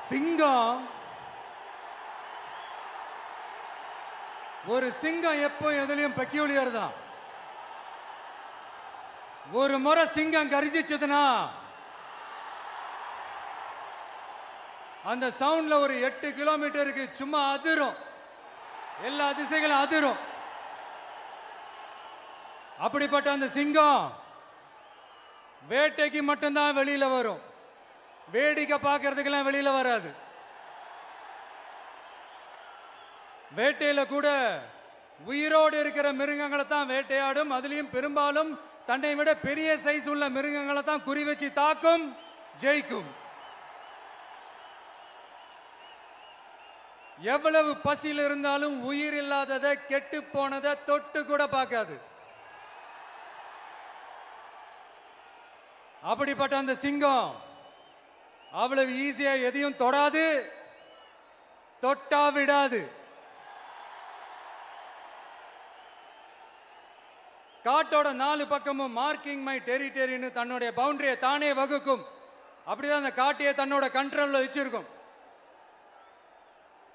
சிங்கம் ஒரு சிங்கம் எப்போ எதுலயும் பெக்யூலியர் தான். ஒரு முறை சிங்கம் கர்ஜிச்சதுன்னா அந்த சவுண்ட்ல ஒரு 8 கிலோமீட்டருக்கு சும்மா அதிரும், எல்லா திசைகளும் அதிரும். அப்படிப்பட்ட அந்த சிங்கம் வேட்டைக்கு மட்டும்தான் வெளியில வரும், வேடிக்கை பார்க்கறதுக்கெல்லாம் வெளியில வராது. வேட்டையில கூட உயிரோடு இருக்கிற மிருகங்களை தான் வேட்டையாடும். அதுலயும் பெரும்பாலும் தன்னை விட பெரிய சைஸ் உள்ள மிருகங்களை தான் குறி வச்சு தாக்கும், ஜெயிக்கும். எவ்வளவு பசியில் இருந்தாலும் உயிர் இல்லாததை, கெட்டு போனதை தொட்டு கூட பார்க்காது. அப்படிப்பட்ட அந்த சிங்கம் அவ்வளவு ஈஸியா எதையும் தொடாது, தொட்டா விடாது. காட்டோட 4 பக்கமும் மார்க்கிங் மை டெரிட்டரின்னு தன்னுடைய பவுண்டரியை தானே வகுக்கும். அப்படிதான் அந்த காட்டையே தன்னோட கண்ட்ரோல்ல வச்சிருக்கும்.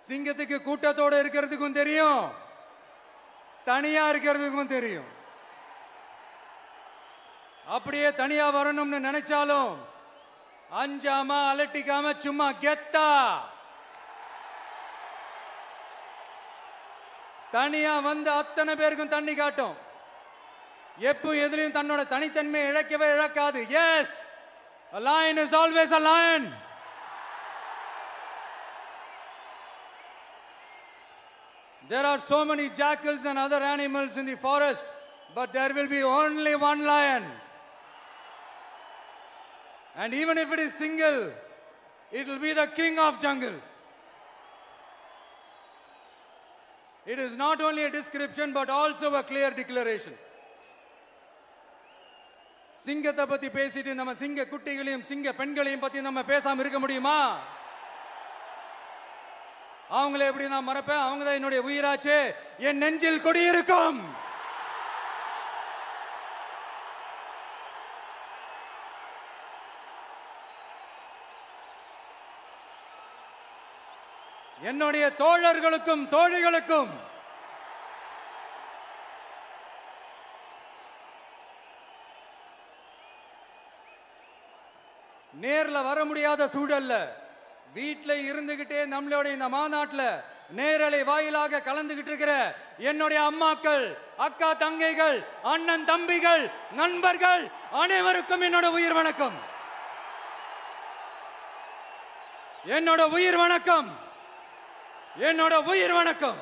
சிங்கத்துக்கு கூட்டத்தோட இருக்கிறதுக்கும் தெரியும், தனியா இருக்கிறதுக்கும் தெரியும். அப்படியே தனியா வரணும்னு நினைச்சாலும் அஞ்சாம அலட்டிக்காம சும்மா கெத்தா தனியா வந்து அத்தனை பேருக்கும் தண்ணி காட்டும். எப்போ எதிலையும் தன்னோட தனித்தன்மையை இழக்கவே இழக்காது. Yes, a lion is always a lion. There are so many jackals and other animals in the forest, but there will be only one lion. And even if it is single, it will be the king of jungle. It is not only a description but also a clear declaration. சிங்கத்தை பத்தி பேசிட்டு நம்ம சிங்க குட்டிகளையும் சிங்க பெண்களையும் பத்தி நம்ம பேசாம இருக்க முடியுமா? அவங்களை எப்படி நான் மறப்பேன்? அவங்க தான் என்னுடைய உயிராச்சே, என் நெஞ்சில் குடியிருக்கும். என்னுடைய தோழர்களுக்கும் தோழிகளுக்கும் நேர்ல வர முடியாத சூழல்ல வீட்டில் இருந்துகிட்டே நம்மளோட இந்த மாநாட்டில் நேரலை வாயிலாக கலந்துகிட்டு இருக்கிற என்னுடைய அம்மாக்கள், அக்கா தங்கைகள், அண்ணன் தம்பிகள், நண்பர்கள் அனைவருக்கும் என்னோட உயிர் வணக்கம். என்னோட உயிர் வணக்கம், என்னோட உயிர் வணக்கம்.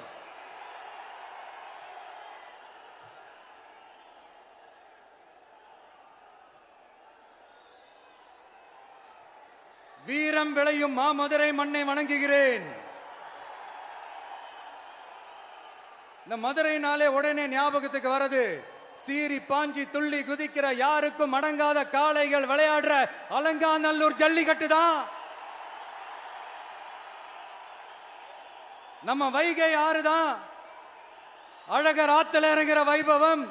வீரம் விளையும் மாமதுரை மண்ணை வணங்குகிறேன். இந்த மதுரைனாலே உடனே ஞாபகத்துக்கு வரது சீறி பாஞ்சி துள்ளி குதிக்கிற யாருக்கும் அடங்காத காளைகள் விளையாடுற அலங்காநல்லூர் ஜல்லிக்கட்டு தான். நம்ம வைகை ஆறுதான் அழகர் ஆத்துல இறங்குற வைபவம்.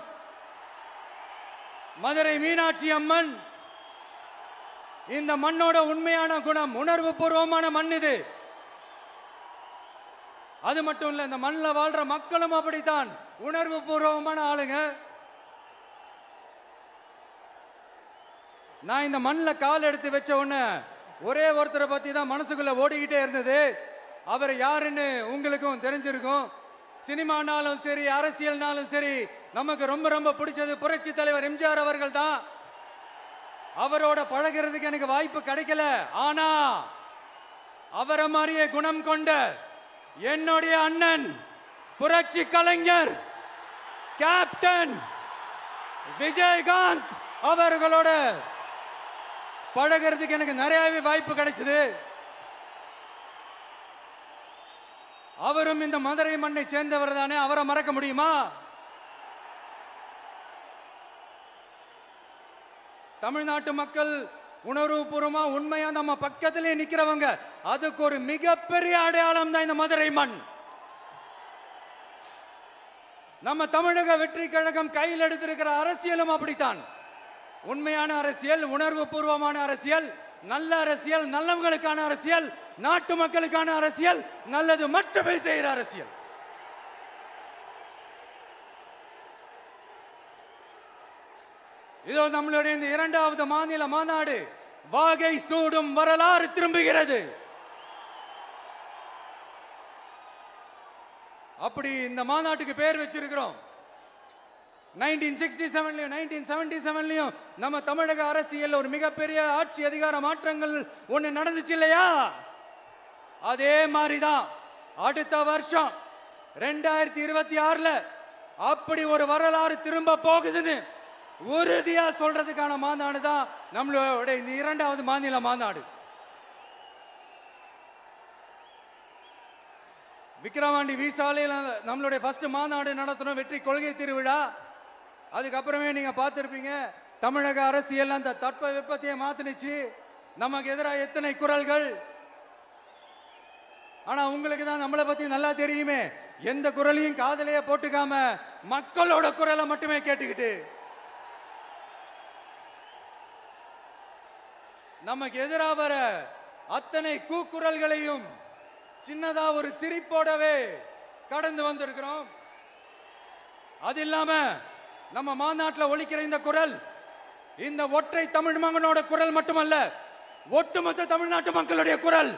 மதுரை மீனாட்சி அம்மன் இந்த மண்ணோட உண்மையான குணம், உணர்வு பூர்வமான மண் இது. அது மட்டும் இல்ல, இந்த மண்ணில் வாழ்ற மக்களும் அப்படித்தான் உணர்வு பூர்வமான ஆளுங்க. நான் இந்த மண்ணில் கால் எடுத்து வச்ச உடனே ஒரே ஒருத்தரை பத்தி தான் மனசுக்குள்ள ஓடிக்கிட்டே இருந்தது. அவர் யாருன்னு உங்களுக்கும் தெரிஞ்சிருக்கும். சினிமானாலும் சரி, அரசியல்னாலும் சரி, நமக்கு ரொம்ப ரொம்ப பிடிச்சது புரட்சி தலைவர் எம்ஜிஆர் அவர்கள் தான். அவரோட பழகிறதுக்கு எனக்கு வாய்ப்பு கிடைக்கல. ஆனா அவரை மாதிரியே குணம் கொண்ட என்னுடைய அண்ணன் புரட்சி கலைஞர் கேப்டன் விஜயகாந்த் அவர்களோட பழகிறதுக்கு எனக்கு நிறையவே வாய்ப்பு கிடைச்சது. அவரும் இந்த மதுரை மண்ணை சேர்ந்தவர் தானே, அவரை மறக்க முடியுமா? தமிழ்நாட்டு மக்கள் உணர்வுபூர்வமா உண்மையா நம்ம பக்கத்திலே நிக்கிறவங்க, அதுக்கு ஒரு மிகப்பெரிய அடையாளம் தான் இந்த மதுரை மண். நம்ம தமிழக வெற்றி கழகம் கையில் எடுத்திருக்கிற அரசியலும் அப்படித்தான். உண்மையான அரசியல், உணர்வு பூர்வமான அரசியல், நல்ல அரசியல், நல்லவங்களுக்கான அரசியல், நாட்டு மக்களுக்கான அரசியல், நல்லது மட்டுமே செய்கிற அரசியல். இதோ நம்மளுடைய இந்த இரண்டாவது மாநில மாநாடு வாகை சூடும் வரலாறு திரும்புகிறது. அப்படி இந்த மாநாட்டுக்கு பேர் வச்சிருக்கிறோம். 1967லயும் 1977லயும் நம்ம தமிழக அரசியல் ஒரு மிகப்பெரிய ஆட்சி அதிகார மாற்றங்கள் ஒண்ணு நடந்துச்சு இல்லையா? அதே மாதிரிதான் அடுத்த வருஷம் 2026ல அப்படி ஒரு வரலாறு திரும்ப போகுதுன்னு உறுதியா சொல்றதுக்கான மாநாடு தான் நம்மளோட இந்த இரண்டாவது மாநில மாநாடு. விக்கிரவாண்டி விசாலையில் நம்மளுடைய ஃபர்ஸ்ட் மாநாடு நடத்தணும், வெற்றி கொள்கை திருவிழா. அதுக்கப்புறமே நீங்க பார்த்திருப்பீங்க தமிழக அரசியல் அந்த தட்ப வெப்பத்தையே மாத்தினுச்சு. நமக்கு எதிராக எத்தனை குரல்கள். ஆனா உங்களுக்கு தான் நம்மளை பத்தி நல்லா தெரியுமே, எந்த குரலையும் காதலையே போட்டுக்காம மக்களோட குரலை மட்டுமே கேட்டுக்கிட்டு நமக்கு எதிராக வர அத்தனை கூக்குரல்களையும் சின்னதா ஒரு சிரிப்போடவே கடந்து வந்திருக்கிறோம். அது இல்லாம நம்ம மாநாட்டில் ஒலிக்கிற இந்த குரல் இந்த ஒற்றை தமிழ் மகனோட குரல் மட்டுமல்ல, ஒட்டுமொத்த தமிழ்நாட்டு மக்களுடைய குரல்.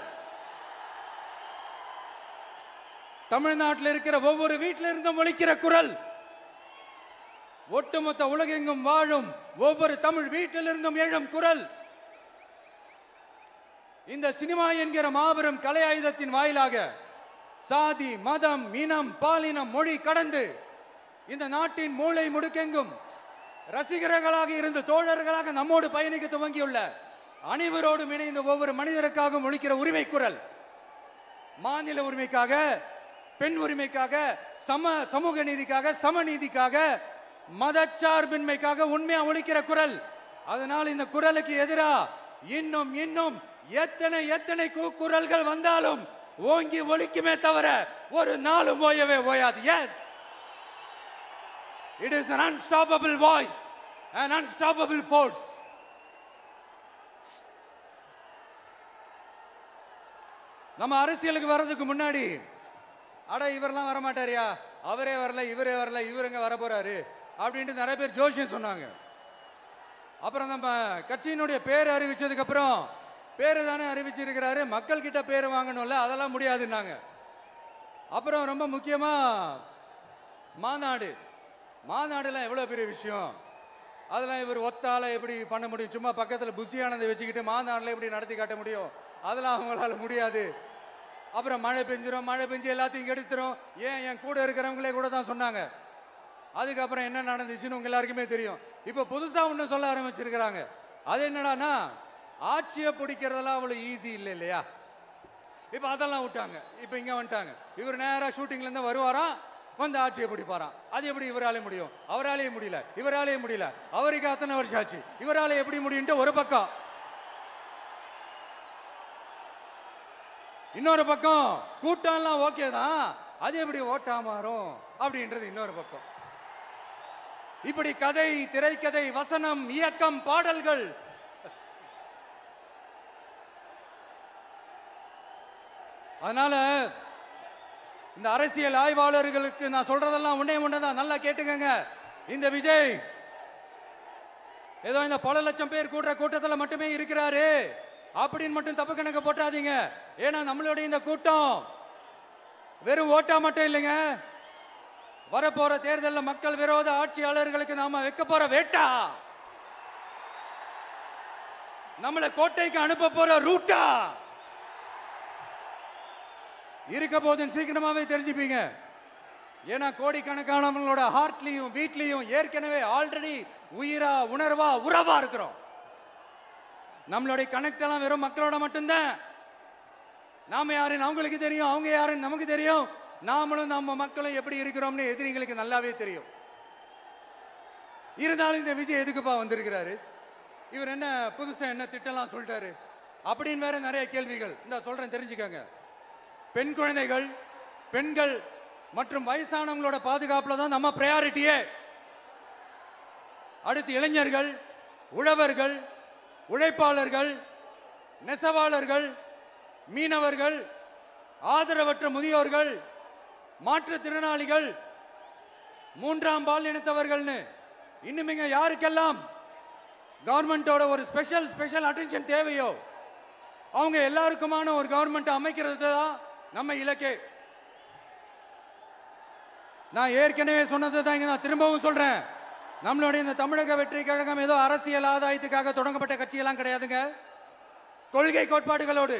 தமிழ்நாட்டில் இருக்கிற ஒவ்வொரு வீட்டில இருந்தும் ஒலிக்கிற குரல், ஒட்டுமொத்த உலகெங்கும் வாழும் ஒவ்வொரு தமிழ் வீட்டிலிருந்தும் எழும் குரல். இந்த சினிமா என்கிற மாபெரும் கலை ஆயுதத்தின் வாயிலாக சாதி, மதம், இனம், பாலினம், மொழி கடந்து இந்த நாட்டின் மூளை முடுக்கெங்கும் ரசிகர்களாக இருந்து தோழர்களாக நம்மோடு பயணிக்க துவங்கியுள்ள அனைவரோடும் இணைந்த ஒவ்வொரு மனிதருக்காகவும் ஒலிக்கிற உரிமை குரல். மாநில உரிமைக்காக, பெண் உரிமைக்காக, சமூக நீதிக்காக, சமநீதிக்காக, மதச்சார்பின்மைக்காக உண்மையா ஒலிக்கிற குரல். அதனால் இந்த குரலுக்கு எதிராக இன்னும் இன்னும் எத்தனை எத்தனை குரல்கள் வந்தாலும் ஓங்கி ஒலிக்குமே தவிர ஒரு நாளும் ஓயவே ஓயாது. Yes, it is an unstoppable voice, an unstoppable force. நம்ம அரசியலுக்கு வர்றதுக்கு முன்னாடி அட இவரெல்லாம் வர மாட்டாரியா, அவரே வரல, இவரே வரல, இவருங்க வர போறாரு அப்படின்ட்டு நிறைய பேர் ஜோசியம் சொன்னாங்க. அப்புறம் நம்ம கட்சியினுடைய பேர் அறிவிச்சதுக்கு அப்புறம் பேரு தானே அறிவிச்சிருக்கிறாரு, மக்கள் கிட்ட பேர் வாங்கணும்ல, அதெல்லாம் முடியாதுன்னாங்க. அப்புறம் ரொம்ப முக்கியமா மாநாடுலாம் எவ்வளவு பெரிய விஷயம், அதெல்லாம் இவர் ஒத்தால எப்படி பண்ண முடியும், சும்மா பக்கத்தில் புஷியானதை வச்சுக்கிட்டு மாநாடுல எப்படி நடத்தி காட்ட முடியும், அதெல்லாம் அவங்களால முடியாது. அப்புறம் மழை பெஞ்சு எல்லாத்தையும் எடுத்துரும். ஏன் என் கூட இருக்கிறவங்களே கூட தான் சொன்னாங்க. அதுக்கப்புறம் என்ன நடந்துச்சுன்னு உங்க எல்லாருக்குமே தெரியும். இப்ப புதுசா ஒண்ணு சொல்ல ஆரம்பிச்சிருக்கிறாங்க. அது என்னடானா, ஆட்சியை பிடிக்கிறதெல்லாம் அவ்வளவு ஈஸி இல்லை இல்லையா. இப்ப அதெல்லாம் விட்டாங்க, இப்ப இங்க வந்துட்டாங்க. இவர் நேரா ஷூட்டிங்ல இருந்து வருவாராம், வந்து ஆட்சியை பிடிப்பாராம். அது எப்படி இவராலே முடியும், அவராலேயே முடியல, இவராலேயே முடியல, அவருக்கு அத்தனை வருஷம் ஆச்சு, இவராலே எப்படி முடியும் ஒரு பக்கம். இன்னொரு பக்கம் கூட்டம்லாம் ஓகே தான், அது எப்படி ஓட்டா மாறும் அப்படின்றது இன்னொரு பக்கம். இப்படி கதை, திரைக்கதை, வசனம், இயக்கம், பாடல்கள், அதனால இந்த அரசியல் ஆய்வாளர்களுக்கு நான் சொல்றதெல்லாம் ஒன்னேதான், நல்லா கேட்டுக்கங்க. இந்த விஜய் ஏதோ இந்த பல லட்சம் பேர் கூடுற கூட்டத்தில் மட்டுமே இருக்கிறாரு அப்படின்னு மட்டும் தப்பு கணக்கு போட்டாதீங்க. ஏன்னா நம்மளுடைய இந்த கூட்டம் வெறும் ஓட்டா மட்டும் இல்லைங்க, வரப்போற தேர்தலில் மக்கள் விரோத ஆட்சியாளர்களுக்கு நாம வைக்க போற வேட்டா, நம்மளை கோட்டைக்கு அனுப்ப போற ரூட்டா இருக்க போதுன்னு சீக்கிரமாவே தெரிஞ்சுப்பீங்க. ஏன்னா கோடிக்கணக்கானவங்களோட ஹார்ட்லயும் வீட்லயும் ஏற்கனவே ஆல்ரெடி உயிரா, உணர்வா, உறவா இருக்கிறோம். நம்மளுடைய கனெக்ட் எல்லாம் வெறும் மக்களோட மட்டும்தான். நாம யாருன்னு அவங்களுக்கு தெரியும், அவங்க யாருன்னு நமக்கு தெரியும். நாமளும் நம்ம மக்களும் எப்படி இருக்கிறோம்னு எதிரிங்களுக்கு நல்லாவே தெரியும். இருந்தாலும் இந்த விஜய் எதுக்குப்பா வந்திருக்கிறாரு, இவர் என்ன புதுசா என்ன திட்டம்லாம் சொல்லிட்டாரு அப்படின்னு வேற நிறைய கேள்விகள். இந்த சொல்றேன் தெரிஞ்சுக்கங்க. பெண் குழந்தைகள், பெண்கள் மற்றும் வயசானவங்களோட பாதுகாப்புல தான் நம்ம பிரையாரிட்டியே. அடுத்து இளைஞர்கள், உழவர்கள், உழைப்பாளர்கள், நெசவாளர்கள், மீனவர்கள், ஆதரவற்ற முதியோர்கள், மாற்றுத்திறனாளிகள், மூன்றாம் பால் இனத்தவர்கள்னு இன்னும் இங்க யாருக்கெல்லாம் கவர்மெண்டோட ஒரு ஸ்பெஷல் அட்டென்ஷன் தேவையோ அவங்க எல்லாருக்குமான ஒரு கவர்மெண்ட் அமைக்கிறது தான் நம்ம இலக்கே. நான் ஏற்கனவே சொன்னது தான் நான் திரும்பவும் சொல்றேன். நம்மளுடைய இந்த தமிழக வெற்றி கழகம் ஏதோ அரசியல் ஆதாயத்துக்காக தொடங்கப்பட்ட கட்சியெல்லாம் கிடையாதுங்க. கொள்கை கோட்பாடுகளோடு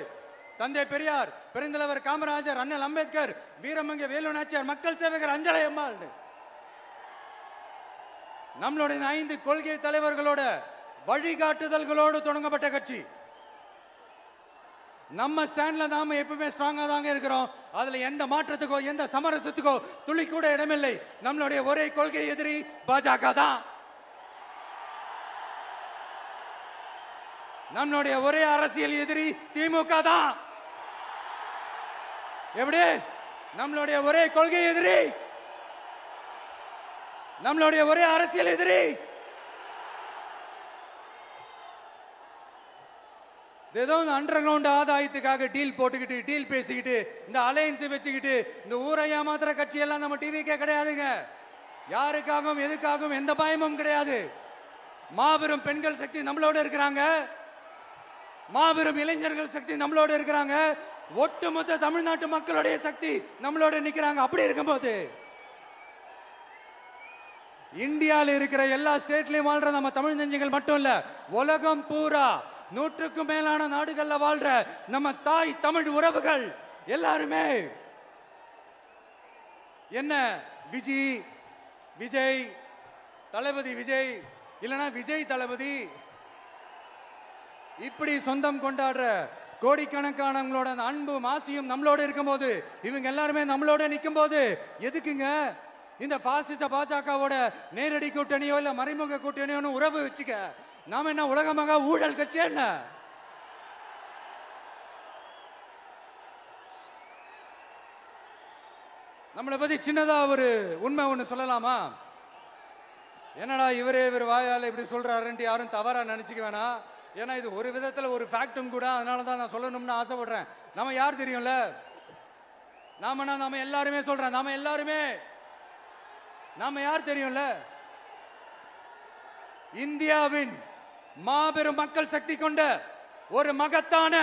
தந்தை பெரியார், பெருந்தலைவர் காமராஜர், அண்ணல் அம்பேத்கர், வீரமங்க வேலு நாச்சியார், மக்கள் சேவகர் அஞ்சலை அம்மாள், நம்மளுடைய 5 கொள்கை தலைவர்களோட வழிகாட்டுதல்களோடு தொடங்கப்பட்ட கட்சி. நம்ம ஸ்டாண்ட்ல நாம எப்பவுமே ஸ்ட்ராங்கா தாங்க இருக்கிறோம். அதுல எந்த மாற்றத்துக்கோ எந்த சமரசத்துக்கோ துளி கூட இடமில்லை. நம்மளுடைய ஒரே கொள்கை எதிரி பாஜக தான். நம்மளுடைய ஒரே அரசியல் எதிரி திமுக தான். எப்படி? நம்மளுடைய ஒரே கொள்கை எதிரி, நம்மளுடைய ஒரே அரசியல் எதிரி ஏதோ அண்டர் கிரவுண்ட் ஆதாயத்துக்காக டீல் போட்டுக்கிட்டு டீல் பேசிக்கிட்டு இந்த அலையன்ஸ் வச்சுக்கிட்டு இந்த ஊரை ஏமாத்துற கட்சி எல்லாம் நம்ம டிவிக்கே கிடையாதுங்க. யாருக்காகவும் எதுக்காகவும் எந்த பயமும் கிடையாது. மாபெரும் பெண்கள் சக்தி நம்மளோட இருக்கிறாங்க, மாபெரும் இளைஞர்கள் சக்தி நம்மளோட இருக்கிறாங்க, ஒட்டுமொத்த தமிழ்நாட்டு மக்களுடைய சக்தி நம்மளோட நிக்கிறாங்க. அப்படி இருக்கும்போது இந்தியாவில் இருக்கிற எல்லா ஸ்டேட்லயும் வாழ்ற நம்ம தமிழ் நெஞ்சங்கள் மட்டும் இல்ல, உலகம் பூரா 100க்கும் மேலான நாடுகள்ல வாழ்ற நம்ம தாய் தமிழ் உறவுகள் எல்லாருமே என்ன விஜய் தளபதி விஜய் இல்லனா விஜய் தளபதி இப்படி சொந்தம் கொண்டாடுற கோடிக்கணக்கானவங்களோட அன்பு மாசியும் நம்மளோட இருக்கும்போது, இவங்க எல்லாருமே நம்மளோட நிற்கும் போது எதுக்குங்க இந்த பாசிச பாஜகவோட நேரடி கூட்டணியோ இல்ல மறைமுக கூட்டணியோ உறவு வச்சுக்க? நாம என்ன உலகமாக ஊழல் கட்சி என்ன? நம்மளை பத்தி சின்னதா ஒரு உண்மை ஒண்ணு சொல்லலாமா? என்னடா இவர் வாயால இப்படி சொல்றாருன்ட்டு யாரும் தவறா நினைச்சுக்க வேணாம். ஏன்னா இது ஒரு விதத்துல ஒரு ஃபேக்டும் கூட. அதனாலதான் நான் சொல்லணும்னு ஆசைப்படுறேன். நம்ம யார் தெரியும்ல? நாம எல்லாருமே சொல்றேன். நாம யார் தெரியும்ல? இந்தியாவின் மாபெரும் மக்கள் சக்தி கொண்ட ஒரு மகத்தான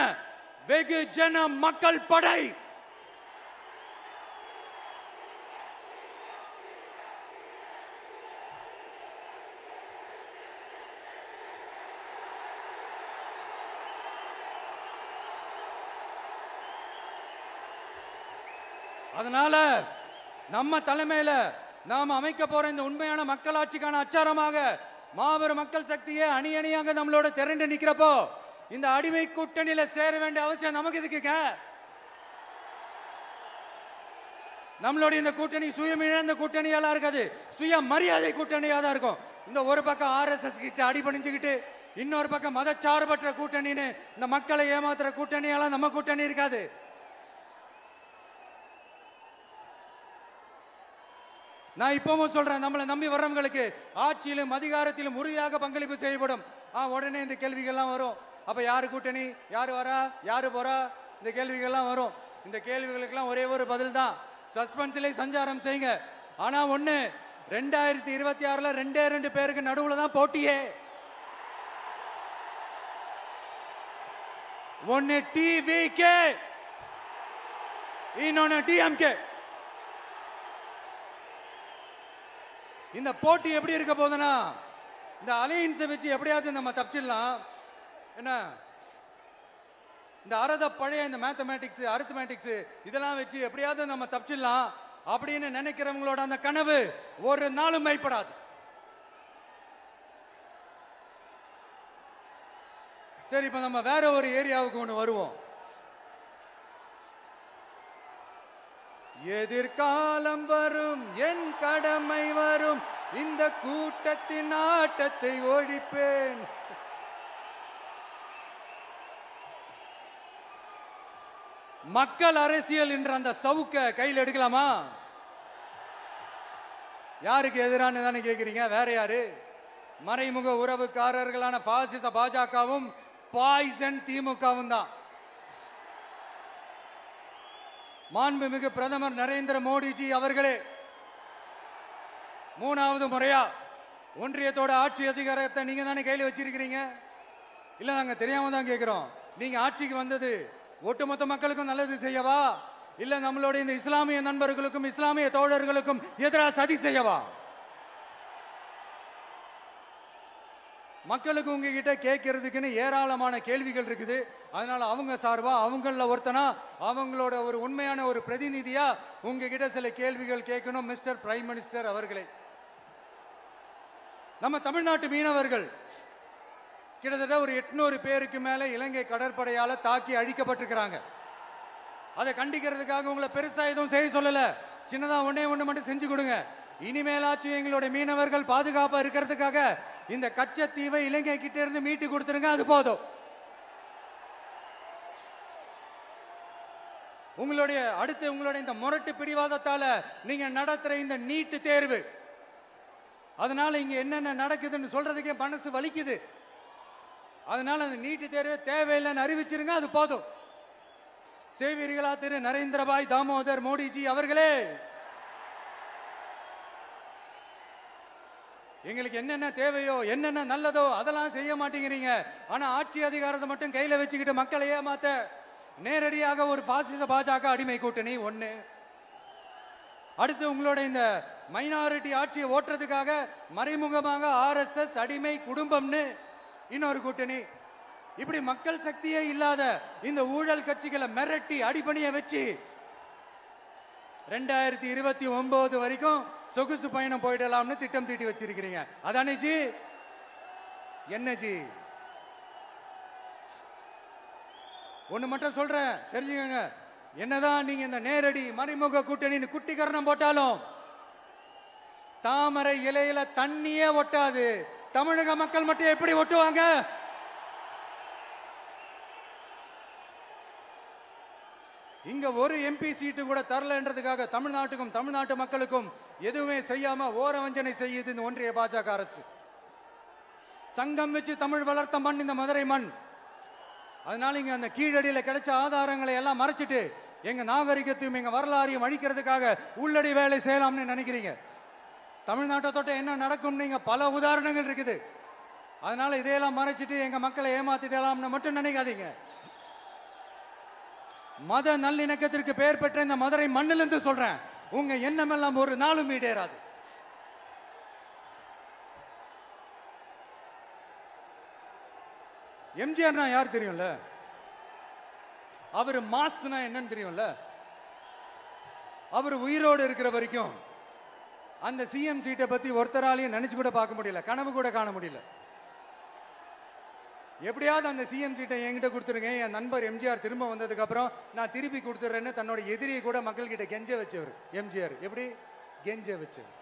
வெகுஜன மக்கள் படை. அதனால நம்ம தலைமையில நாம் அமைக்க போற இந்த உண்மையான மக்களாட்சிக்கான அச்சாரமாக மாபெரும் மக்கள் சக்தியே அணி அணியாக நம்மளோட திரண்டு நிக்கிறப்போ இந்த அடிமை கூட்டணியில சேர வேண்டிய அவசியம் நமக்கு எதுக்குங்க? நம்மளுடைய இந்த கூட்டணி சுயமிழந்த கூட்டணியெல்லாம் இருக்காது, சுய மரியாதை கூட்டணியா தான் இருக்கும். இந்த ஒரு பக்கம் RSS கிட்ட அடிபணிஞ்சுக்கிட்டு, இன்னொரு பக்கம் மதச்சார்பற்ற கூட்டணின்னு இந்த மக்களை ஏமாத்துற கூட்டணியெல்லாம் நம்ம கூட்டணி இருக்காது. நான் இப்பவும் சொல்றேன், நம்மளை நம்பி வர்றவங்களுக்கு ஆட்சியிலும் அதிகாரத்திலும் உறுதியாக பங்களிப்பு செய்யப்படும். உடனே இந்த கேள்விகள்லாம் வரும். அப்ப யாரு கூட்டணி, யாரு வரா, யாரு போறா, இந்த கேள்விகள்லாம் வரும். இந்த கேள்விகளுக்கெல்லாம் ஒரே ஒரு பதில் தான், சஸ்பென்ஸ்ல சஞ்சாரம் செய்யுங்க. ஆனா ஒண்ணு, 2026ல 2 பேருக்கு நடுவுல தான் போட்டியே. ஒன்னு TVK, இன்னொன்னு DMK. இந்த போட்டி எப்படி இருக்க போதுன்னா, இந்த அலையன்ஸை வச்சு எப்படியாவது நம்ம தப்பிச்சிடலாம். என்ன இந்த பழைய இந்த மேத்தமேட்டிக்ஸ், அரித்மேட்டிக்ஸ் இதெல்லாம் வச்சு எப்படியாவது நம்ம தப்பிச்சிடலாம் அப்படின்னு நினைக்கிறவங்களோட அந்த கனவு ஒரு நாளும் மைப்படாது. சரி, இப்ப நம்ம வேற ஒரு ஏரியாவுக்கு ஒண்ணு வருவோம். எதிர்காலம் வரும், என் கடமை வரும், இந்த கூட்டத்தின் ஆட்டத்தை ஒழிப்பேன். மக்கள் அரசியல் என்ற அந்த சவுக்க கையில் எடுக்கலாமா? யாருக்கு எதிரான தானே கேட்கிறீங்க? வேற யாரு? மறைமுக உறவுக்காரர்களான பாசிச பாஜகவும் பாய்சன் திமுகவும் தான். மாண்புமிகு பிரதமர் நரேந்திர மோடிஜி அவர்களே, 3வது முறையா ஒன்றியத்தோட ஆட்சி அதிகாரத்தை நீங்க தானே கையில் வச்சிருக்கிறீங்க. இல்ல நாங்க தெரியாம தான் கேட்கிறோம். நீங்க ஆட்சிக்கு வந்தது ஒட்டுமொத்த மக்களுக்கும் நல்லது செய்யவா, இல்ல நம்மளுடைய இந்த இஸ்லாமிய நண்பர்களுக்கும் இஸ்லாமிய தோழர்களுக்கும் எதிராக சதி செய்யவா? மக்களுக்கு உங்ககிட்ட கேட்கறதுக்குன்னு ஏராளமான கேள்விகள் இருக்குது. அதனால அவங்க சார்பா அவங்கள ஒருத்தனா அவங்களோட ஒரு உண்மையான ஒரு பிரதிநிதியா உங்ககிட்ட சில கேள்விகள் கேட்கணும். மிஸ்டர் பிரைம் மினிஸ்டர் அவர்களே, நம்ம தமிழ்நாட்டு மீனவர்கள் கிட்டத்தட்ட ஒரு 800 பேருக்கு மேல இலங்கை கடற்படையால தாக்கி அழிக்கப்பட்டிருக்கிறாங்க. அதை கண்டிக்கிறதுக்காக உங்களை பெருசா எதுவும் செய்ய சொல்லல, சின்னதா ஒண்ணு மட்டும் செஞ்சு கொடுங்க. இனிமேலாச்சும் எங்களுடைய மீனவர்கள் பாதுகாப்பா இருக்கிறதுக்காக இந்த கச்சத்தீவை இலங்கை கிட்ட இருந்து மீட்டு கொடுத்துருங்க, அது போதும். உங்களுடைய இந்த முரட்டு பிடிவாதத்தால நீங்க நடத்துற இந்த நீட்டு தேர்வு, அதனால இங்க என்னென்ன நடக்குதுன்னு சொல்றதுக்கே மனசு வலிக்குது. அதனால அந்த நீட்டு தேர்வு தேவையில்லைன்னு அறிவிச்சிருங்க, அது போதும். செய்வீர்களா திரு நரேந்திரபாய் தாமோதர் மோடிஜி அவர்களே? எங்களுக்கு என்னென்ன தேவையோ என்னென்ன நல்லதோ அதெல்லாம் செய்ய மாட்டேங்கிறீங்க. ஆனா ஆட்சி அதிகாரத்தை மட்டும் கையில வச்சுக்கிட்டு மக்களை ஏமாத்த நேரடியாக ஒரு பாசிச பாஜக அடிமை கூட்டணி ஒண்ணு. அடுத்து உங்களோட இந்த மைனாரிட்டி ஆட்சியை ஓட்டுறதுக்காக மறைமுகமாக RSS அடிமை குடும்பம்னு இன்னொரு கூட்டணி. இப்படி மக்கள் சக்தியே இல்லாத இந்த ஊழல் கட்சிகளை மிரட்டி அடிபணிய வச்சு 2029 வரைக்கும் சொகுசு பயணம் போயிடலாம்னு திட்டம் தீட்டி வச்சிருக்கிறீங்க. அதானே ஜி? என்ன ஜி? ஒண்ணு மட்டும் சொல்றேன், தெரிஞ்சுக்கங்க. என்னதான் நீங்க இந்த நேரடி மறைமுக கூட்டணி குட்டிகரணம் போட்டாலும் தாமரை இலையில தண்ணியே ஒட்டாது. தமிழக மக்கள் மட்டும் எப்படி ஒட்டுவாங்க? இங்க ஒரு MP சீட்டு கூட தரலன்றதுக்காக தமிழ்நாட்டுக்கும் தமிழ்நாட்டு மக்களுக்கும் எதுவுமே செய்யாம ஓரவஞ்சனை செய்யுது இந்த ஒன்றிய பாஜக அரசு. சங்கம் வச்சு தமிழ் வளர்த்த மண் இந்த மதுரை மண். அதனால இங்க அந்த கீழடியில கிடைச்ச ஆதாரங்களை எல்லாம் மறைச்சிட்டு எங்க நாகரிகத்தையும் எங்க வரலாறையும் அழிக்கிறதுக்காக உள்ளடி வேலை செய்யலாம்னு நினைக்கிறீங்க. தமிழ்நாட்டை தொட்ட என்ன நடக்கும் நீங்க பல உதாரணங்கள் இருக்குது. அதனால இதையெல்லாம் மறைச்சிட்டு எங்க மக்களை ஏமாத்திடலாம்னு மட்டும் நினைக்காதீங்க. மத நல்லிணக்கத்திற்கு பெயர் பெற்ற இந்த மதுரை மண்ணிலிருந்து சொல்றேன், உங்க எண்ணம் எல்லாம் ஒரு நாளும் ஈடேறாது. எம்ஜிஆர்னா யார் தெரியும்ல? அவர் மாஸ்னா என்னன்னு தெரியும்ல? அவர் உயிரோடு இருக்கிற வரைக்கும் அந்த CM சீட்டை பத்தி ஒருத்தராலையும் நினைச்சு கூட பார்க்க முடியல, கனவு கூட காண முடியல. எப்படியாவது அந்த CM சீட்டை என்கிட்ட கொடுத்துருங்க, என் நண்பர் எம்ஜிஆர் திரும்ப வந்ததுக்கு அப்புறம் நான் திருப்பி கொடுத்துறேன்னு தன்னோட எதிரியை கூட மக்கள் கிட்ட கெஞ்ச வச்சவர் எம்ஜிஆர். எப்படி கெஞ்ச வச்சவர்?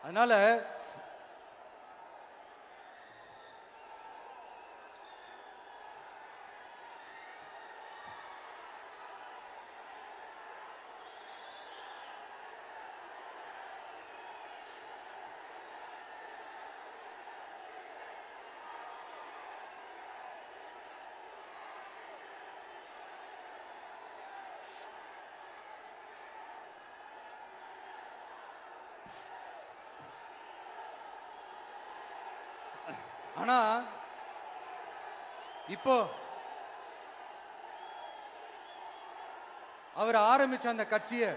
அதனால ஆனா இப்போ அவர் ஆரம்பிச்ச அந்த கட்சியை,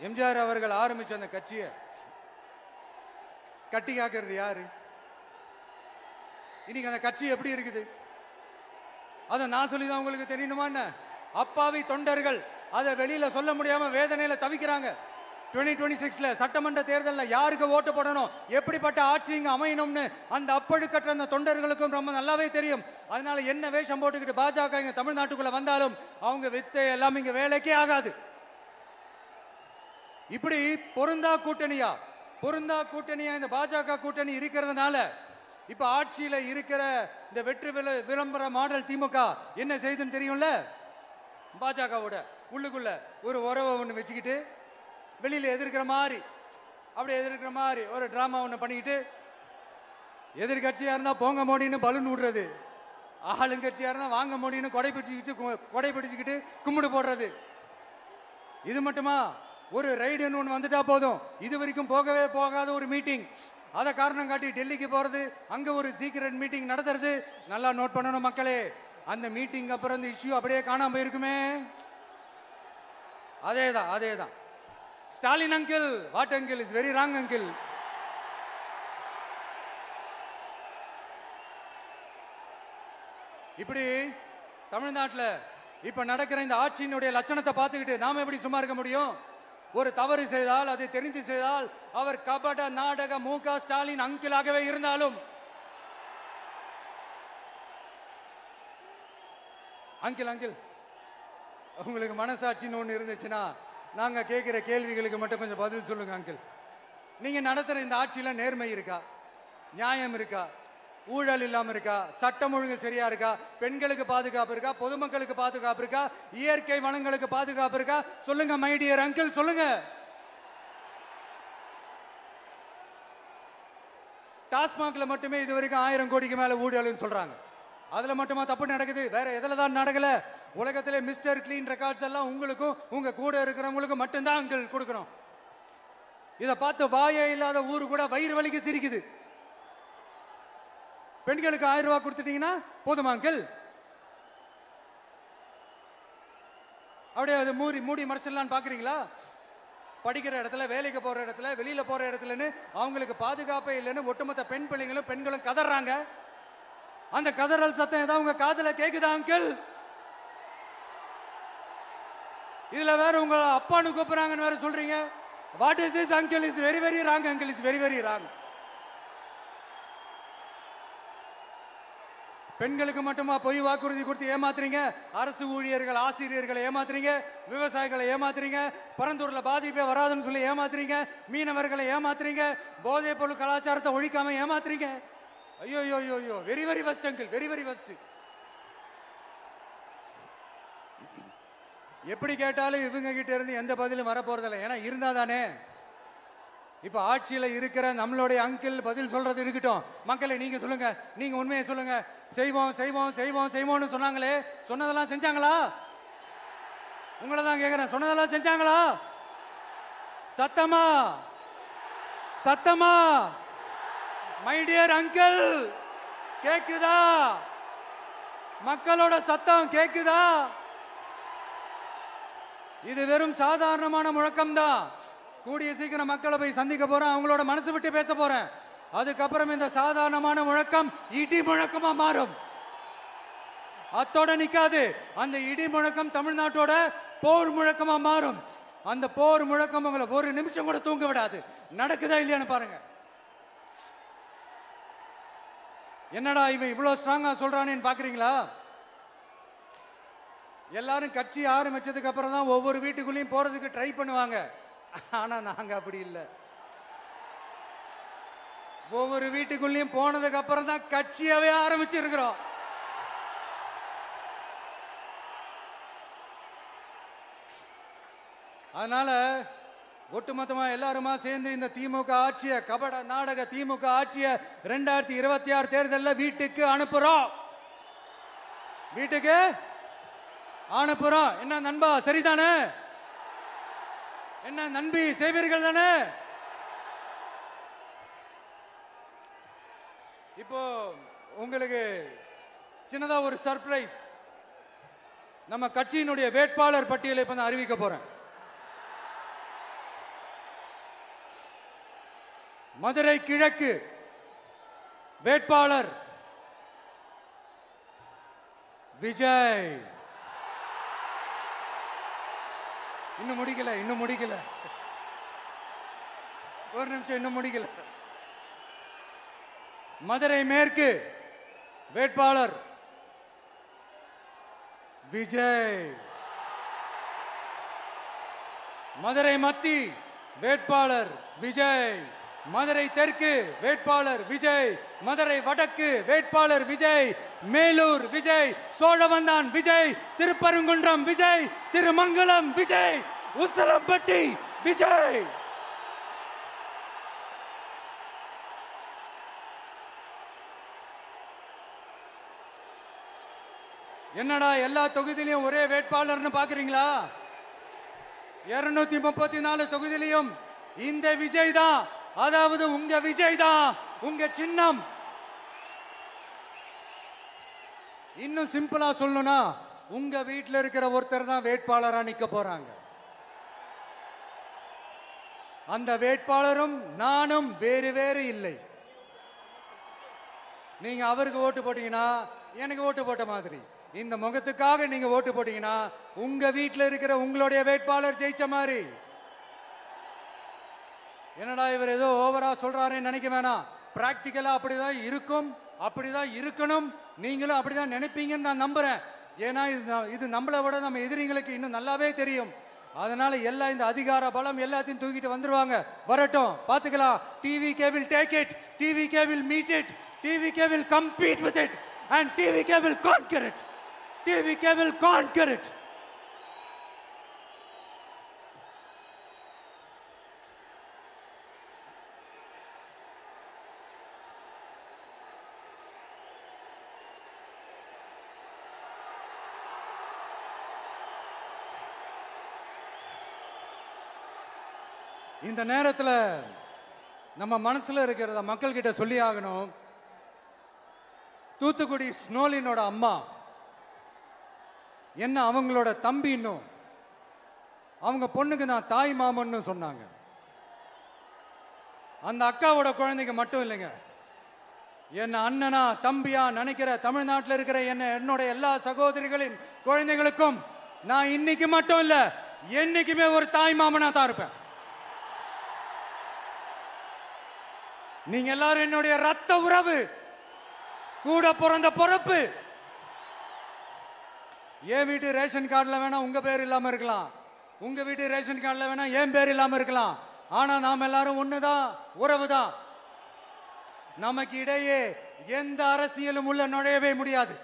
எம்ஜிஆர் அவர்கள் ஆரம்பிச்ச அந்த கட்சியை கட்டி காக்கிறது யாரு? இன்னைக்கு அந்த கட்சி எப்படி இருக்குது அதை நான் சொல்லிதான் உங்களுக்கு தெரியணுமா என்ன? அப்பாவி தொண்டர்கள் அதை வெளியில சொல்ல முடியாம வேதனையில தவிக்கிறாங்க. 2026 சட்டமன்ற தேர்தலில் யாருக்கு ஓட்டு போடணும், எப்படிப்பட்ட ஆட்சி இங்க அமையணும்னு அந்த அப்பழுக்கற்ற அந்த தொண்டர்களுக்கும் ரொம்ப நல்லாவே தெரியும். அதனால என்ன வேஷம் போட்டுக்கிட்டு பாஜக இங்க தமிழ்நாட்டுக்குள்ள வந்தாலும் அவங்க வித்தை எல்லாம் இங்க வேலைக்கே ஆகாது. இப்படி பொருந்தா கூட்டணியா இந்த பாஜக கூட்டணி இருக்கிறதுனால இப்ப ஆட்சியில இருக்கிற இந்த வெற்றி விளம்பர மாடல் திமுக என்ன செய்யுதுன்னு தெரியும்ல? பாஜகவோட உள்ளுக்குள்ள ஒரு உறவை ஒண்ணு வச்சுக்கிட்டு வெளியில எதிர்க்கிற மாதிரி ஒரு டிராமா ஒண்ணு பண்ணிக்கிட்டு எதிர்கட்சியா இருந்தா போங்க மோடின்னு பலூன் விடுறது, ஆளுங்கட்சியா இருந்தா வாங்க மோடின்னு கொடை பிடிச்சுக்கிட்டு கும்பிடு போடுறது. இது மட்டுமா? ஒரு ரைடுன்னு ஒன்று வந்துட்டா போதும், இது வரைக்கும் போகவே போகாத ஒரு மீட்டிங், அதை காரணம் காட்டி டெல்லிக்கு போறது, அங்க ஒரு சீக்கிரட் மீட்டிங் நடத்துறது. நல்லா நோட் பண்ணணும் மக்களே, அந்த மீட்டிங் அப்புறம் இந்த இஷ்யூ அப்படியே காணாம போயிருக்குமே. அதேதான் Stalin uncle, what uncle is very wrong uncle. இப்படி தமிழ்நாட்டில் இப்ப நடக்கிற இந்த ஆட்சியினுடைய லட்சணத்தை பார்த்துக்கிட்டு நாம எப்படி சும்மா இருக்க முடியும்? ஒரு தவறு செய்தால், அதை தெரிந்து செய்தால், அவர் கபட நாடக மு.க. ஸ்டாலின் அங்கிளாகவே இருந்தாலும், அங்கிள் உங்களுக்கு மனசாட்சின்னு ஒன்று இருந்துச்சுன்னா நாங்க கேட்கிற கேள்விகளுக்கு மட்டும் கொஞ்சம் பதில் சொல்லுங்க அங்கிள். நீங்க நடத்துற இந்த ஆட்சியில நேர்மை இருக்கா? நியாயம் இருக்கா? ஊழல் இல்லாம இருக்கா? சட்டம் ஒழுங்கு சரியா இருக்கா? பெண்களுக்கு பாதுகாப்பு இருக்கா? பொதுமக்களுக்கு பாதுகாப்பு இருக்கா? இயற்கை வளங்களுக்கு பாதுகாப்பு இருக்கா? சொல்லுங்க மை டியர் அங்கிள், சொல்லுங்க. டாஸ்மாக்ல மட்டுமே இது வரைக்கும் 1000 கோடிக்கு மேல ஊழல்னு சொல்றாங்க. அதுல மட்டுமா தப்பு நடக்குது? வேற எதுல தான் நடக்கல? உலகத்திலே மிஸ்டர் கிளீன் ரெக்கார்ட்ஸ் எல்லாம் உங்களுக்கும் உங்க கூட இருக்கிறவங்களுக்கும் மட்டும்தான் அங்கிள் கொடுக்கணும். இதை பார்த்து வாயே இல்லாத ஊரு கூட வயிறு வலிக்கு சிரிக்குது. பெண்களுக்கு 1000 ரூபாய் கொடுத்துட்டீங்கன்னா போதுமா அங்கிள்? அப்படியே அது மூடி மறைச்சிடலான்னு பாக்குறீங்களா? படிக்கிற இடத்துல, வேலைக்கு போற இடத்துல, வெளியில போற இடத்துலன்னு அவங்களுக்கு பாதுகாப்பே இல்லைன்னு ஒட்டுமொத்த பெண்களும் கதறாங்க. அந்த கதறல் சத்தம் ஏதாவது உங்க காதுல கேக்குதா அங்கிள்? இதுல வேற உங்க அப்பான்னு கூப்பிடுறாங்கன்னு வேற சொல்றீங்க. What is this uncle? Is very very wrong uncle, is very very wrong. பெண்களுக்கு மட்டுமா பொய் வாக்குறுதி கொடுத்து ஏமாத்துறீங்க? அரசு ஊழியர்கள், ஆசிரியர்களை ஏமாத்துறீங்க, விவசாயிகளை ஏமாத்துறீங்க, பரந்தூர்ல பாதிப்பே வராதுன்னு சொல்லி ஏமாத்துறீங்க, மீனவர்களை ஏமாத்துறீங்க, போதைப் பொருள் கலாச்சாரத்தை ஒழிக்காம ஏமாத்துறீங்க. ஐயோ ஐயோ ஐயோ, very very வஸ்ட் uncle, very very வஸ்ட். எப்படி கேட்டாலும் இவங்க கிட்ட இருந்து எந்த பதிலும் வரப்போறதில்லை. ஏன்னா இருந்தா தானே. இப்ப ஆட்சியில இருக்கிற நம்மளுடைய அங்கிள் பதில் சொல்றது இருக்கட்டும். மக்களை நீங்க சொல்லுங்க, நீங்க உண்மையை சொல்லுங்க. செய்வோம் செய்வோம் செய்வோம் செய்வோம்னு சொன்னாங்களே, சொன்னதெல்லாம் செஞ்சாங்களா? உங்களை தான் கேக்குறேன், சொன்னதெல்லாம் செஞ்சாங்களா? சத்தமா சத்தமா மை டியர் அங்கிள், கேக்குதா? மக்களோட சத்தம் கேக்குதா? இது வெறும் சாதாரணமான முழக்கம் தான். கூடிய சீக்கிரம் மக்களை போய் சந்திக்க போறேன், அவங்களோட மனசு விட்டு பேச போறேன். அதுக்கப்புறம் இந்த சாதாரணமான முழக்கம் இடி முழக்கமா மாறும். அத்தோட நிக்காது, அந்த இடி முழக்கம் தமிழ்நாட்டோட போர் முழக்கமா மாறும். அந்த போர் முழக்கம் உங்களை ஒரு நிமிஷம் கூட தூங்க விடாது. நடக்குதா இல்லையான்னு பாருங்க. என்னடா இவன் இவ்வளவு ஸ்ட்ராங்கா சொல்றானேன்னு பாக்குறீங்களா? எல்லாரும் கட்சி ஆரம்பிச்சதுக்கு அப்புறம் தான் ஒவ்வொரு வீட்டுக்குள்ளேயும் போறதுக்கு ட்ரை பண்ணுவாங்க. ஆனா நாங்க அப்படி இல்லை. ஒவ்வொரு வீட்டுக்குள்ளேயும் போனதுக்கு அப்புறம் தான் கட்சியாவே ஆரம்பிச்சிருக்கிறோம். அதனால ஒட்டுமொத்தமா எல்லாருமா சேர்ந்து இந்த திமுக ஆட்சிய, கபட நாடக திமுக ஆட்சிய 2026 தேர்தலில் வீட்டுக்கு அனுப்புறோம். வீட்டுக்கு அனுப்புறோம். என்ன நண்பா, சரிதானே? என்ன நண்பி, செய்வீர்கள் தானே? இப்போ உங்களுக்கு சின்னதா ஒரு சர்ப்ரைஸ். நம்ம கட்சியினுடைய வேட்பாளர் பட்டியலை இப்ப நான் அறிவிக்க போறேன். மதுரை கிழக்கு வேட்பாளர் விஜய். இன்னும் முடிக்கல, ஒரு நிமிஷம், இன்னும் முடிக்கல. மதுரை மேற்கு வேட்பாளர் விஜய். மதுரை மத்தி வேட்பாளர் விஜய். மதுரை தெற்கு வேட்பாளர் விஜய். மதுரை வடக்கு வேட்பாளர் விஜய். மேலூர் விஜய். சோழவந்தான் விஜய். திருப்பரங்குன்றம் விஜய். திருமங்கலம் விஜய். உசிலம்பட்டி விஜய். என்னடா எல்லா தொகுதியிலையும் ஒரே வேட்பாளர்னு பாக்குறீங்களா? 234 தொகுதியிலையும் இந்த விஜய் தான், அதாவது உங்க விஜய் தான் உங்க சின்னம். இன்னும் சிம்பிளா சொல்லணும்னா உங்க வீட்டில் இருக்கிற ஒருத்தர் தான் வேட்பாளரா நிக்க போறாங்க. அந்த வேட்பாளரும் நானும் வேறு வேறு இல்லை. நீங்க அவருக்கு ஓட்டு போட்டீங்கன்னா எனக்கு ஓட்டு போட்ட மாதிரி, இந்த முகத்துக்காக நீங்க ஓட்டு போட்டீங்கன்னா உங்க வீட்டில் இருக்கிற உங்களுடைய வேட்பாளர் ஜெயிச்ச மாதிரி. என்னடா இவர் ஏதோ ஓவரா சொல்றாருன்னு நினைக்க வேணாம். பிராக்டிக்கலா அப்படிதான் இருக்கும், அப்படிதான் இருக்கணும். நீங்களும் அப்படிதான் நினைப்பீங்கன்னு நான் நம்புறேன். ஏன்னா இது நம்மளை விட நம்ம எதிரிங்களுக்கு இன்னும் நல்லாவே தெரியும். அதனால எல்லாம் இந்த அதிகார பலம் எல்லாத்தையும் தூக்கிட்டு வந்துருவாங்க. வரட்டும், பாத்துக்கலாம். TVK will take it, TVK will meet it, TVK will compete with it and TVK will conquer it, TVK will conquer it. இந்த நேரத்தில் நம்ம மனசுல இருக்கிறத மக்கள் கிட்ட சொல்லி ஆகணும். தூத்துக்குடி ஸ்னோலினோட அம்மா என்ன அவங்களோட தம்பி, இன்னும் அவங்க பொண்ணுக்கு நான் தாய் மாமன்னு சொன்னாங்க. அந்த அக்காவோட குழந்தைங்க மட்டும் இல்லைங்க, என்ன அண்ணனா தம்பியா நினைக்கிற தமிழ்நாட்டில் இருக்கிற என்னோட எல்லா சகோதரிகளின் குழந்தைகளுக்கும் நான் இன்னைக்கு மட்டும் இல்ல, என்னைக்குமே ஒரு தாய் மாமனா தான் இருப்பேன். நீங்க எல்லாரும் என்னுடைய ரத்த உறவு, கூட பிறந்த பொறுப்பு. என் வீட்டு ரேஷன் கார்டுல வேணா உங்க பேர் இல்லாம இருக்கலாம், உங்க வீட்டு ரேஷன் கார்டுல வேணா என் பேர் இல்லாம இருக்கலாம். ஆனா நாம் எல்லாரும் ஒண்ணுதான், உறவுதான். நமக்கு இடையே எந்த அரசியலும் உள்ள நுழையவே முடியாது.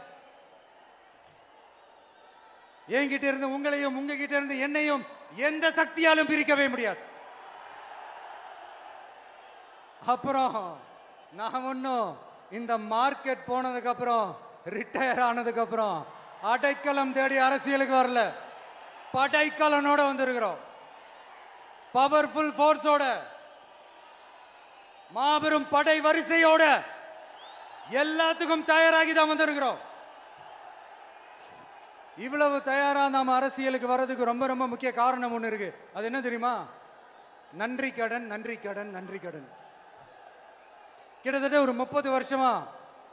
என்கிட்ட இருந்து உங்களையும் உங்ககிட்ட இருந்து என்னையும் எந்த சக்தியாலும் பிரிக்கவே முடியாது. அப்புறம் நான் ஒன்னும் இந்த மார்க்கெட் போனதுக்கு அப்புறம், ரிட்டையர் ஆனதுக்கு அப்புறம் அடைக்கலம் தேடி அரசியலுக்கு வரல. படைக்கலனோட வந்திருக்கிறோம். பவர்ஃபுல் ஃபோர்ஸோட, மாபெரும் படை வரிசையோட, எல்லாத்துக்கும் தயாராகி தான் வந்திருக்கிறோம். இவ்வளவு தயாரா நாம அரசியலுக்கு வர்றதுக்கு ரொம்ப ரொம்ப முக்கிய காரணம் ஒண்ணு இருக்கு. அது என்ன தெரியுமா? நன்றி கடன், நன்றி கடன், நன்றி கடன். கிட்டத்தட்ட ஒரு 30 வருஷமா,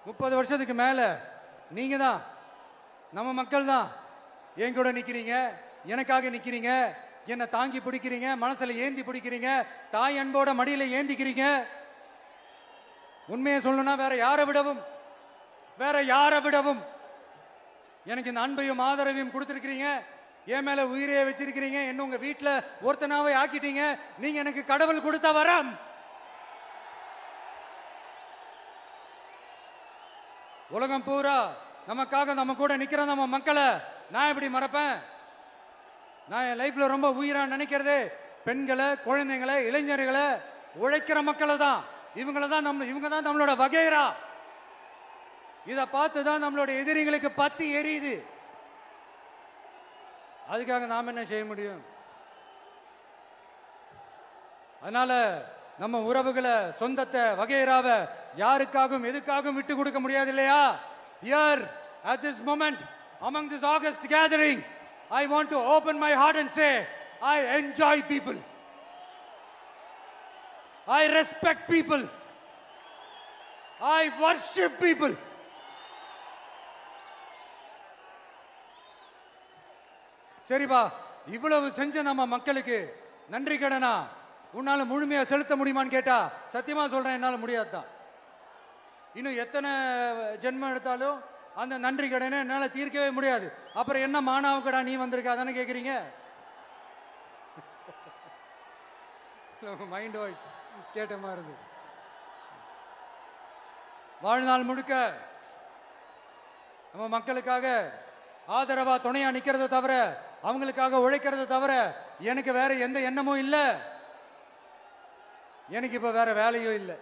30 வருஷத்துக்கு மேல நீங்க தான், நம்ம மக்கள் தான் என் கூட நிக்கிறீங்க, எனக்காக நிக்கிறீங்க, என்னை தாங்கி பிடிக்கிறீங்க, மனசுல ஏந்தி பிடிக்கிறீங்க, தாய் அன்போட மடியில ஏந்திக்கிறீங்க. உண்மையை சொல்லணும்னா வேற யாரை விடவும் எனக்கு இந்த அன்பையும் ஆதரவையும் கொடுத்திருக்கிறீங்க. என் மேல உயிரையே வச்சிருக்கிறீங்க. என்ன உங்க வீட்டுல ஒருத்தனாவே ஆக்கிட்டீங்க. நீங்க எனக்கு கடவுள் கொடுத்த வரம். உலகம் பூரா நமக்காக நம்ம கூட நிக்கிற நம்ம மக்களை நான் எப்படி மறப்பேன்? நான் என் லைஃப்ல ரொம்ப உயிரா நினைக்கிறதே பெண்களை, குழந்தைங்களை, இளைஞர்களை, உழைக்கிற மக்களை தான். இவங்க தான் நம்மளோட வகைரா. இதை பார்த்து தான் நம்மளோட எதிரிகளுக்கு பத்தி எரியுது. அதுக்காக நாம் என்ன செய்ய முடியும்? அதனால நம்ம உறவுகளை, சொந்தத்தை, வகைராவை யாருக்காகவும் எதுக்காகவும் விட்டு கொடுக்க முடியாது இல்லையா? Here at this moment among this August gathering, I want to open my heart and say I enjoy people, I respect people, I worship people. சரிப்பா, இவ்வளவு செஞ்ச நம்ம மக்களுக்கு நன்றி கடனா உன்னால முழுமையா செலுத்த முடியுமான்னு கேட்டா சத்தியமா சொல்றேன், என்னால முடியாதுதான். இன்னும் எத்தனை ஜென்மம் எடுத்தாலும் அந்த நன்றி கடனை என்னால தீர்க்கவே முடியாது. அப்புறம் என்ன மானாவுக்கடா நீ வந்திருக்க அதானே கேக்குறீங்க? மைண்ட் வாய்ஸ் கேட்ட மாதிரி இருந்து. வாழ்நாள் முழுக்க நம்ம மக்களுக்காக ஆதரவா துணையா நிக்கிறத தவிர, அவங்களுக்காக உழைக்கிறத தவிர எனக்கு வேற எந்த எண்ணமும் இல்லை. எனக்கு இப்ப வேற வேலையும் இல்லை.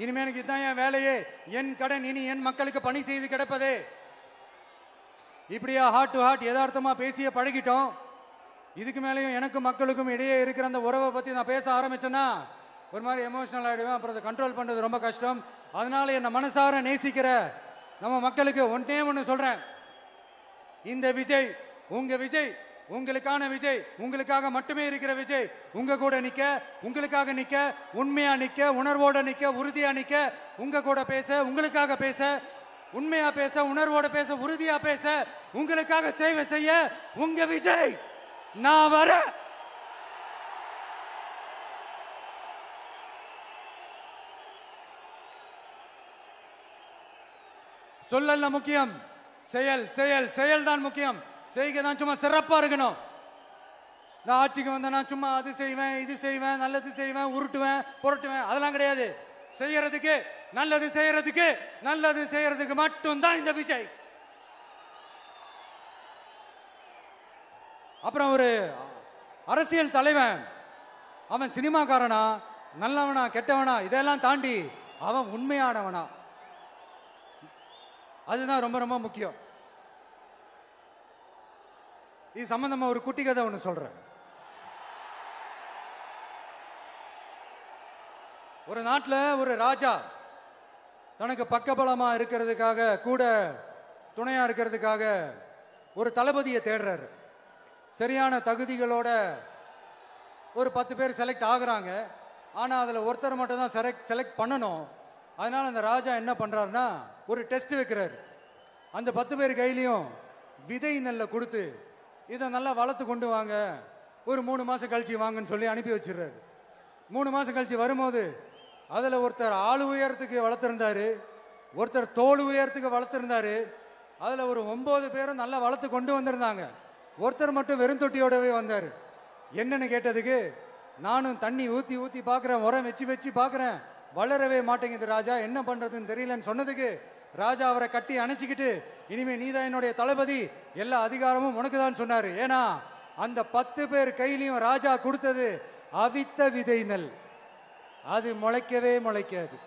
இனிமே எனக்கு இதுதான் என் வேலையே, என் கடன் இனி என் மக்களுக்கு பணி செய்து கிடப்பதே. இப்படியா ஹார்ட் டு ஹார்ட் யதார்த்தமா பேசிய பழகிட்டோம். இதுக்கு மேலேயும் எனக்கும் மக்களுக்கும் இடையே இருக்கிற அந்த உறவை பத்தி நான் பேச ஆரம்பிச்சேன்னா ஒரு மாதிரி எமோஷனல் ஆயிடுவேன். அப்புறம் அதை கண்ட்ரோல் பண்றது ரொம்ப கஷ்டம். அதனால என்ன மனசார நேசிக்கிற நம்ம மக்களுக்கு ஒண்ணு சொல்றேன். இந்த விஜய் உங்க விஜய், உங்களுக்கான விஜய், உங்களுக்காக மட்டுமே இருக்கிற விஜய். உங்க கூட நிக்க, உங்களுக்காக நிக்க, உண்மையா நிக்க, உணர்வோட நிக்க, உறுதியா நிக்க, உங்க கூட பேச, உங்களுக்காக பேச, உண்மையா பேச, உணர்வோட பேச, உறுதியா பேச, உங்களுக்காக சேவை செய்ய உங்க விஜய் நான் வர. சொல்லல முக்கியம், செயல் செயல் செயல் தான் முக்கியம். செய்க தான் சும்மா சிறப்பா இருக்கணும். நான் ஆட்சிக்கு வந்தேன்னா சும்மா அது செய்வேன், இது செய்வேன், நல்லது செய்வேன், உருட்டுவேன், புரட்டுவேன், அதெல்லாம் கிடையாது. செய்யறதுக்கு, நல்லது செய்யறதுக்கு, நல்லது செய்யறதுக்கு மட்டும்தான் இந்த விஜய். அப்புறம் ஒரு அரசியல் தலைவன், அவன் சினிமாக்காரனா, நல்லவனா, கெட்டவனா, இதெல்லாம் தாண்டி அவன் உண்மையானவனா, அதுதான் ரொம்ப ரொம்ப முக்கியம். இது சம்பந்தமா ஒரு குட்டி கதை ஒன்று சொல்றேன். ஒரு நாட்டில் ஒரு ராஜா தனக்கு பக்கபலமா இருக்கிறதுக்காக, கூட துணையா இருக்கிறதுக்காக ஒரு தளபதியை தேடுறாரு. சரியான தகுதிகளோட ஒரு 10 பேர் செலக்ட் ஆகுறாங்க. ஆனால் அதில் ஒருத்தர் மட்டும் தான் செலக்ட் பண்ணணும். அதனால அந்த ராஜா என்ன பண்றாருன்னா ஒரு டெஸ்ட் வைக்கிறாரு. அந்த 10 பேர் கையிலையும் விதை நெல்லை கொடுத்து இதை நல்லா வளர்த்து கொண்டு வாங்க, ஒரு 3 மாசம் கழிச்சு வாங்கன்னு சொல்லி அனுப்பி வச்சிடுறாரு. 3 மாசம் கழிச்சு வரும்போது அதில் ஒருத்தர் ஆள் உயரத்துக்கு வளர்த்துருந்தாரு, ஒருத்தர் தோல் உயரத்துக்கு வளர்த்துருந்தாரு. அதில் ஒரு 9 பேரும் நல்லா வளர்த்து கொண்டு வந்திருந்தாங்க. ஒருத்தர் மட்டும் வெறும் தொட்டியோடவே வந்தார். என்னன்னு கேட்டதுக்கு, நானும் தண்ணி ஊற்றி ஊற்றி பார்க்குறேன், உரம் வச்சு வச்சு பார்க்குறேன், வளரவே மாட்டேங்குது ராஜா, என்ன பண்ணுறதுன்னு தெரியலன்னு சொன்னதுக்கு ராஜா அவரை கட்டி அணைச்சிக்கிட்டு, இனிமே நீதான் என்னுடைய தளபதி, எல்லா அதிகாரமும் உனக்கு தான் சொன்னார். ஏன்னா அந்த 10 பேர் கையிலையும் ராஜா கொடுத்தது அவித்த விதை நெல், அது முளைக்கவே முளைக்காது.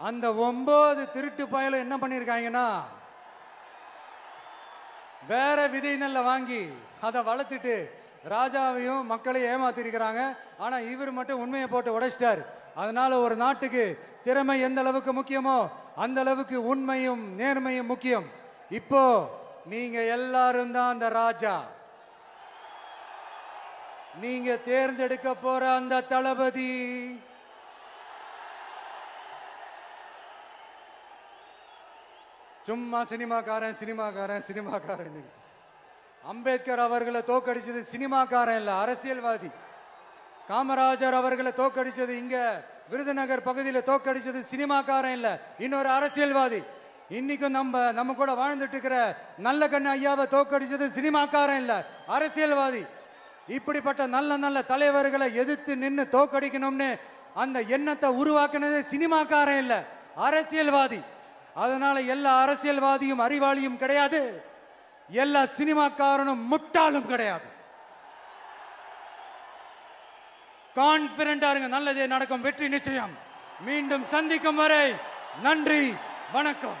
அந்த 9 திருட்டு பயலும் என்ன பண்ணியிருக்காங்கன்னா வேற விதை நெல்லை வாங்கி அதை வளர்த்துட்டு ராஜாவையும் மக்களையும் ஏமாத்திருக்கிறாங்க. ஆனா இவர் மட்டும் உண்மையை போட்டு உடைச்சிட்டார். அதனால ஒரு நாட்டுக்கு திறமை எந்த அளவுக்கு முக்கியமோ அந்த அளவுக்கு உண்மையும் நேர்மையும் முக்கியம். இப்போ நீங்க எல்லாரும் தான் அந்த ராஜா. நீங்க தேர்ந்தெடுக்க போற அந்த தளபதி சும்மா சினிமாக்காரன் சினிமாக்காரன் சினிமாக்காரன். அம்பேத்கர் அவர்களை தோக்கடிச்சது சினிமாக்காரன் இல்ல, அரசியல்வாதி. காமராஜர் அவர்களை தோக்கடிச்சது, இங்க விருதுநகர் பகுதியில் தோக்கடிச்சது சினிமாக்காரன் இல்ல, இன்னொரு அரசியல்வாதி. இன்னைக்கும் நம்ம கூட வாழ்ந்துட்டு இருக்கிற நல்ல கண்ணு ஐயாவை தோக்கடிச்சது சினிமாக்காரன் இல்ல, அரசியல்வாதி. இப்படிப்பட்ட நல்ல நல்ல தலைவர்களை எதிர்த்து நின்று தோக்கடிக்கணும்னு அந்த எண்ணத்தை உருவாக்குனது சினிமாக்காரன் இல்ல, அரசியல்வாதி. அதனால எல்லா அரசியல்வாதியும் அறிவாளியும் கிடையாது, எல்லா சினிமாக்காரனும் முட்டாளும் கிடையாது. கான்பிடண்டா இருங்க, நல்லதே நடக்கும், வெற்றி நிச்சயம். மீண்டும் சந்திக்கும் வரை நன்றி, வணக்கம்.